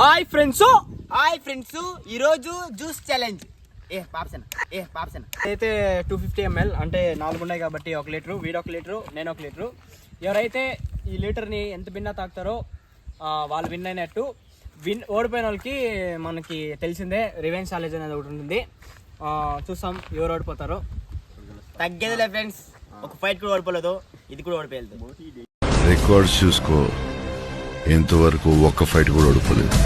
Hi friends, ఈరోజు juice challenge. అయితే 250 ml అంటే 4 ఉన్నాయి కాబట్టి 1 లీటరు, వీడు 1 లీటరు, నేను 1 లీటరు. ఎవరైతే ఈ లీటర్ని ఎంత భిన్న తాగుతారో వాళ్ళు విన్ అయినట్టు. ఓడిపోయిన వాళ్ళకి మనకి తెలిసిందే రివెంజ్ ఛాలెంజ్ అనేది ఒకటి ఉంటుంది. చూస్తాం ఎవరు ఓడిపోతారో. తగ్గేదిలే ఫ్రెండ్స్, ఒక ఫైట్ కూడా ఓడిపోలేదు, ఇది కూడా ఓడిపోలేదు. రికార్డ్ చూసుకో, ఇంతవరకు ఒక్క ఫైట్ కూడా ఓడిపోలేదు.